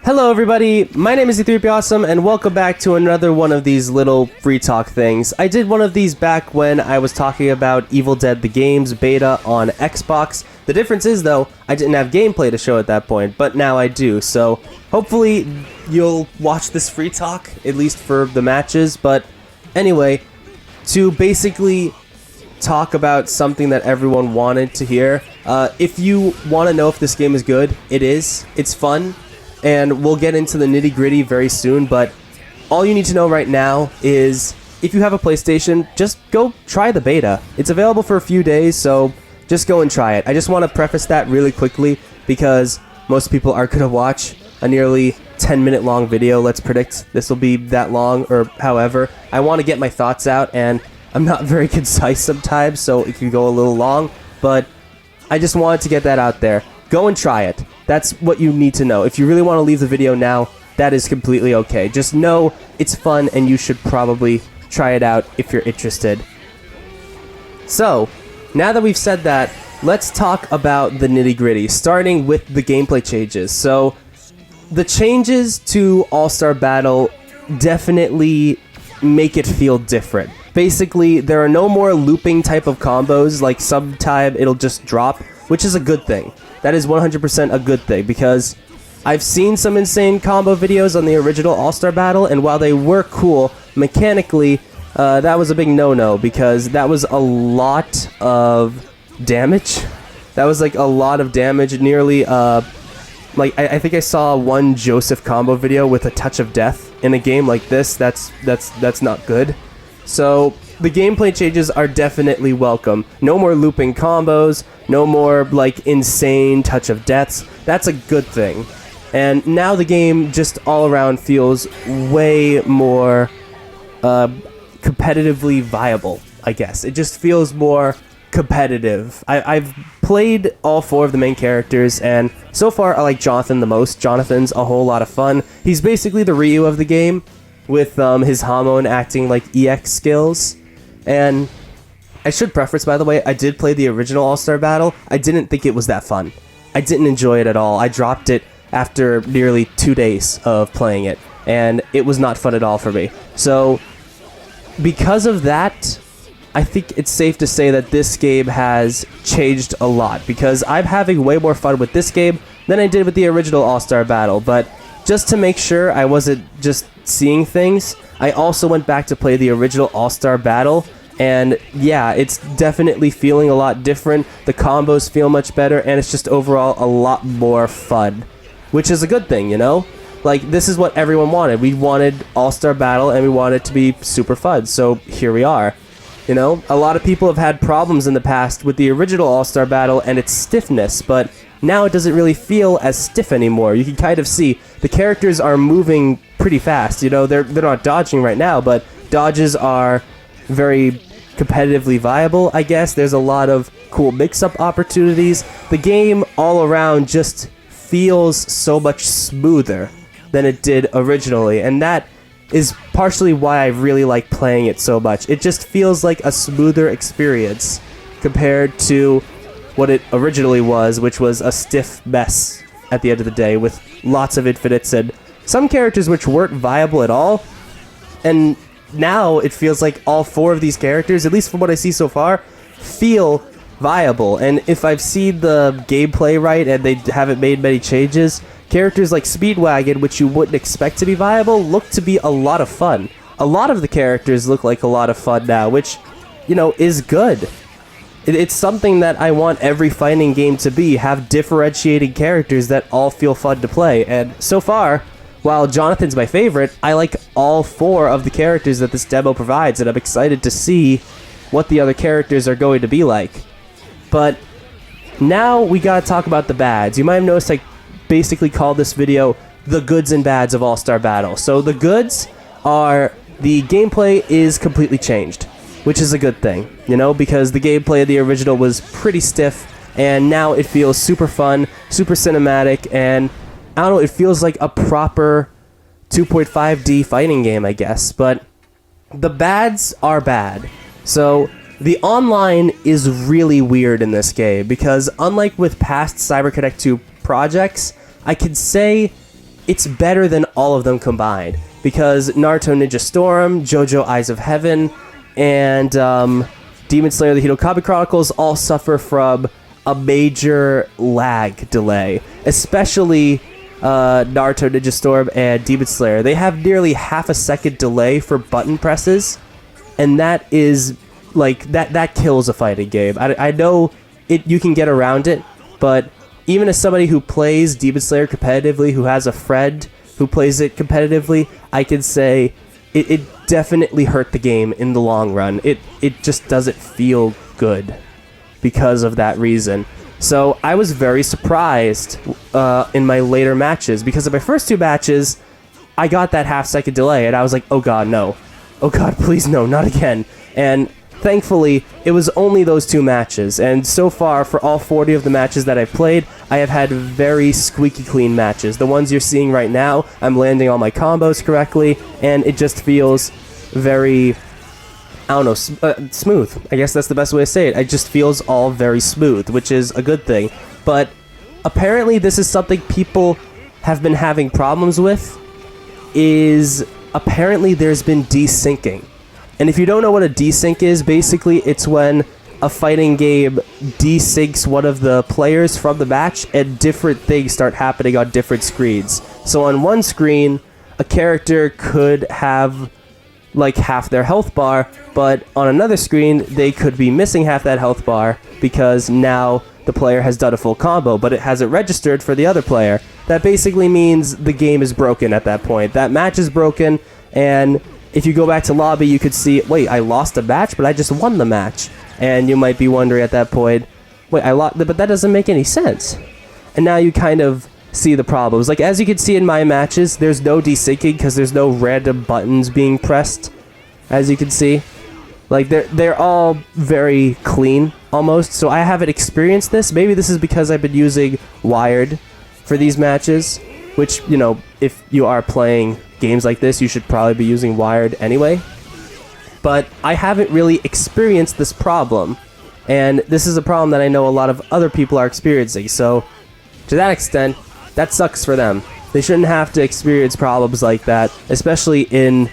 Hello everybody, my name is E3Awesome and welcome back to another one of these little free talk things. I did one of these back when I was talking about Evil Dead the Game's beta on Xbox. The difference is though, I didn't have gameplay to show at that point, but now I do, so hopefully you'll watch this free talk, at least for the matches. But anyway, to basically talk about something that everyone wanted to hear, if you want to know if this game is good, it is. It's fun. And we'll get into the nitty-gritty very soon, but all you need to know right now is if you have a PlayStation, just go try the beta. It's available for a few days, so just go and try it. I just want to preface that really quickly because most people are going to watch a nearly 10-minute long video. Let's predict this will be that long or however. I want to get my thoughts out, and I'm not very concise sometimes, so it can go a little long, but I just wanted to get that out there. Go and try it. That's what you need to know. If you really want to leave the video now, that is completely okay. Just know it's fun and you should probably try it out if you're interested. So, now that we've said that, let's talk about the nitty-gritty, starting with the gameplay changes. So, the changes to All-Star Battle definitely make it feel different. Basically, there are no more looping type of combos, like sometime it'll just drop, which is a good thing. That is 100% a good thing, because I've seen some insane combo videos on the original All-Star Battle, and while they were cool, mechanically, that was a big no-no, because that was a lot of damage. That was like a lot of damage, nearly, like, I think I saw one Joseph combo video with a touch of death in a game like this. That's not good. So, the gameplay changes are definitely welcome. No more looping combos, no more, like, insane touch of deaths. That's a good thing. And now the game just all around feels way more competitively viable, I guess. It just feels more competitive. I've played all four of the main characters, and so far I like Jonathan the most. Jonathan's a whole lot of fun. He's basically the Ryu of the game, with his Hamon acting like EX skills. And I should preface, by the way, I did play the original All-Star Battle. I didn't think it was that fun. I didn't enjoy it at all. I dropped it after nearly 2 days of playing it, and it was not fun at all for me. So, because of that, I think it's safe to say that this game has changed a lot, because I'm having way more fun with this game than I did with the original All-Star Battle. But just to make sure I wasn't just seeing things, I also went back to play the original All-Star Battle, and yeah, it's definitely feeling a lot different. The combos feel much better, and it's just overall a lot more fun, which is a good thing, you know? Like, this is what everyone wanted. We wanted All-Star Battle, and we wanted it to be super fun, so here we are. You know, a lot of people have had problems in the past with the original All-Star Battle and its stiffness, but now it doesn't really feel as stiff anymore. You can kind of see the characters are moving pretty fast. You know, they're not dodging right now, but dodges are very competitively viable, I guess. There's a lot of cool mix-up opportunities. The game all around just feels so much smoother than it did originally, and that is partially why I really like playing it so much. It just feels like a smoother experience compared to what it originally was, which was a stiff mess at the end of the day, with lots of infinites and some characters which weren't viable at all. And now it feels like all four of these characters, at least from what I see so far, feel viable. And if I've seen the gameplay right and they haven't made many changes, characters like Speedwagon, which you wouldn't expect to be viable, look to be a lot of fun. A lot of the characters look like a lot of fun now, which, you know, is good. It's something that I want every fighting game to be, have differentiating characters that all feel fun to play. And so far, while Jonathan's my favorite, I like all four of the characters that this demo provides, and I'm excited to see what the other characters are going to be like. But now we gotta talk about the bads. You might have noticed I basically called this video the goods and bads of All-Star Battle. So the goods are the gameplay is completely changed, which is a good thing, you know, because the gameplay of the original was pretty stiff, and now it feels super fun, super cinematic, and I don't know, it feels like a proper 2.5D fighting game, I guess. But the bads are bad. So the online is really weird in this game, because unlike with past CyberConnect 2 projects, I can say it's better than all of them combined. Because Naruto Ninja Storm, JoJo Eyes of Heaven, and Demon Slayer The Hinokami Chronicles all suffer from a major lag delay. Especially Naruto Ninja Storm and Demon Slayer. They have nearly half a second delay for button presses, and that is, like, that kills a fighting game. I know you can get around it, but even as somebody who plays Demon Slayer competitively, who has a friend who plays it competitively, I can say it definitely hurt the game in the long run. It just doesn't feel good because of that reason. So I was very surprised in my later matches, because in my first 2 matches, I got that half-second delay, and I was like, oh god, no. Oh god, please no, not again. And thankfully, it was only those 2 matches, and so far, for all 40 of the matches that I've played, I have had very squeaky clean matches. The ones you're seeing right now, I'm landing all my combos correctly, and it just feels very, I don't know, smooth. I guess that's the best way to say it. It just feels all very smooth, which is a good thing. But apparently this is something people have been having problems with, is apparently there's been desyncing. And if you don't know what a desync is, basically it's when a fighting game desyncs one of the players from the match and different things start happening on different screens. So on one screen, a character could have like half their health bar, but on another screen, they could be missing half that health bar because now the player has done a full combo, but it hasn't registered for the other player. That basically means the game is broken at that point. That match is broken, and if you go back to lobby, you could see, wait, I lost a match, but I just won the match. And you might be wondering at that point, wait, I lost, but that doesn't make any sense. And now you kind of see the problems. Like, as you can see in my matches, there's no desyncing because there's no random buttons being pressed, as you can see. Like, they're all very clean, almost. So I haven't experienced this. Maybe this is because I've been using wired for these matches, which, you know, if you are playing games like this, you should probably be using wired anyway. But I haven't really experienced this problem, and this is a problem that I know a lot of other people are experiencing. So to that extent, that sucks for them. They shouldn't have to experience problems like that, especially in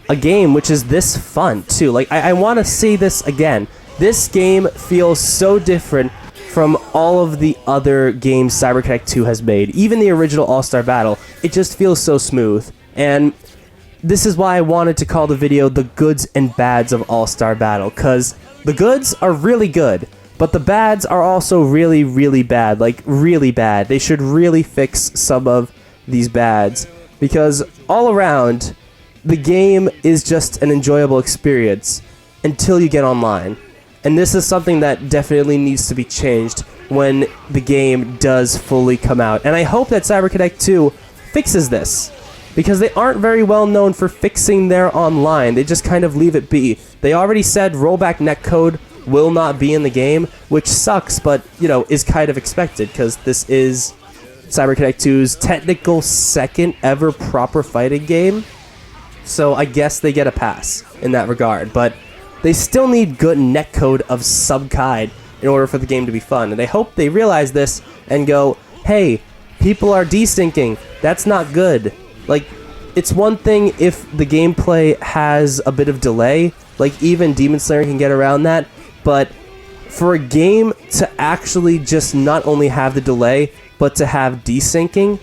a game which is this fun too. Like, I want to say this again. This game feels so different from all of the other games CyberConnect 2 has made. Even the original All-Star Battle, it just feels so smooth. And this is why I wanted to call the video the goods and bads of All-Star Battle, because the goods are really good, but the bads are also really, really bad. Like, really bad. They should really fix some of these bads, because all around, the game is just an enjoyable experience until you get online. And this is something that definitely needs to be changed when the game does fully come out. And I hope that CyberConnect 2 fixes this, because they aren't very well known for fixing their online. They just kind of leave it be. They already said rollback netcode will not be in the game, which sucks, but, you know, is kind of expected, because this is CyberConnect 2's technical second ever proper fighting game. So I guess they get a pass in that regard, but they still need good netcode of some kind in order for the game to be fun. And I hope they realize this and go, hey, people are desyncing. That's not good. Like, it's one thing if the gameplay has a bit of delay, like even Demon Slayer can get around that, but for a game to actually just not only have the delay, but to have desyncing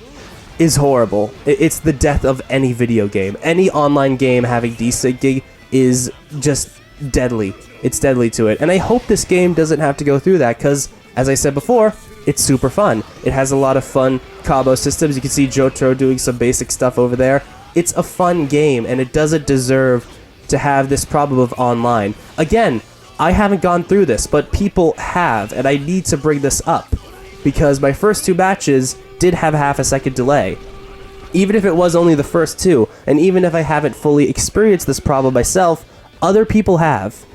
is horrible. It's the death of any video game. Any online game having desyncing is just deadly. It's deadly to it. And I hope this game doesn't have to go through that, because, as I said before, it's super fun. It has a lot of fun combo systems. You can see Jotaro doing some basic stuff over there. It's a fun game, and it doesn't deserve to have this problem of online. Again, I haven't gone through this, but people have, and I need to bring this up, because my first 2 matches did have half a second delay. Even if it was only the first 2, and even if I haven't fully experienced this problem myself, other people have.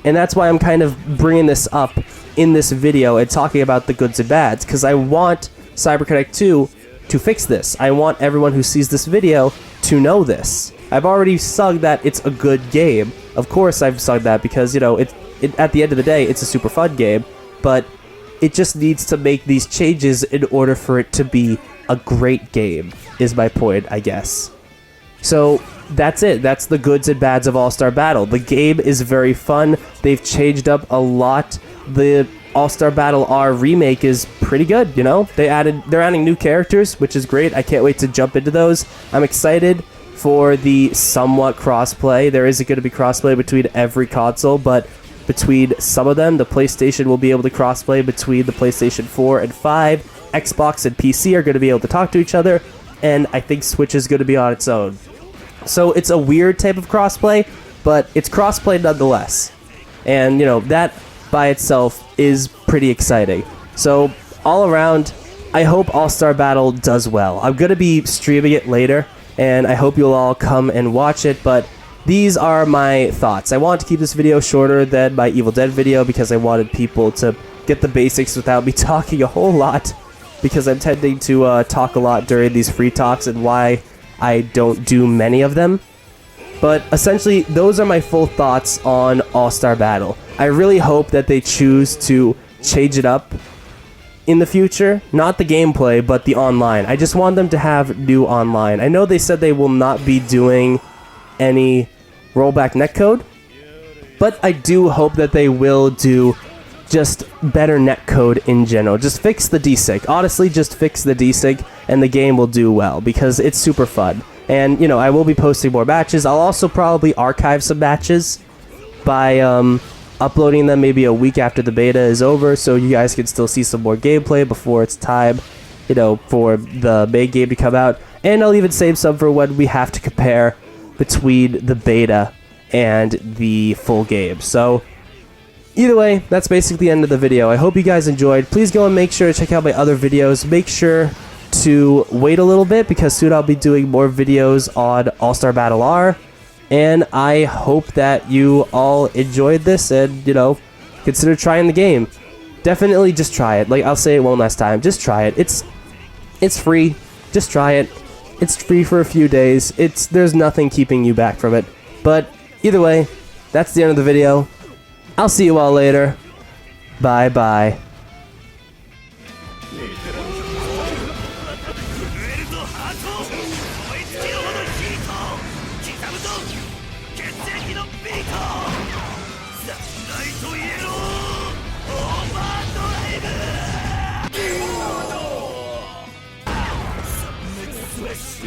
And that's why I'm kind of bringing this up in this video and talking about the goods and bads, because I want CyberConnect 2 to fix this. I want everyone who sees this video to know this. I've already sung that it's a good game. Of course I've sung that because, you know, at the end of the day, it's a super fun game, but it just needs to make these changes in order for it to be a great game, is my point, I guess. So that's it. That's the goods and bads of All-Star Battle. The game is very fun. They've changed up a lot. The All-Star Battle R remake is pretty good, you know? They're adding new characters, which is great. I can't wait to jump into those. I'm excited for the somewhat crossplay. There isn't going to be crossplay between every console, but between some of them, the PlayStation will be able to crossplay between the PlayStation 4 and 5. Xbox and PC are going to be able to talk to each other, and I think Switch is going to be on its own. So it's a weird type of crossplay, but it's crossplay nonetheless. And, you know, that by itself is pretty exciting. So all around, I hope All-Star Battle does well. I'm going to be streaming it later, and I hope you'll all come and watch it, but these are my thoughts. I wanted to keep this video shorter than my Evil Dead video because I wanted people to get the basics without me talking a whole lot, because I'm tending to talk a lot during these free talks and why I don't do many of them. But essentially, those are my full thoughts on All-Star Battle. I really hope that they choose to change it up in the future. Not the gameplay, but the online. I just want them to have new online. I know they said they will not be doing any rollback netcode, but I do hope that they will do just better netcode in general. Just fix the desync. Honestly, just fix the desync and the game will do well because it's super fun. And, you know, I will be posting more matches. I'll also probably archive some matches by uploading them maybe a week after the beta is over, so you guys can still see some more gameplay before it's time, you know, for the main game to come out. And I'll even save some for when we have to compare between the beta and the full game. So either way, that's basically the end of the video. I hope you guys enjoyed. Please go and make sure to check out my other videos. Make sure to wait a little bit because soon I'll be doing more videos on All-Star Battle R. And I hope that you all enjoyed this and, you know, consider trying the game. Definitely just try it. Like, I'll say it one last time. Just try it. It's free. Just try it. It's free for a few days. There's nothing keeping you back from it. But either way, that's the end of the video. I'll see you all later. Bye bye. Swish!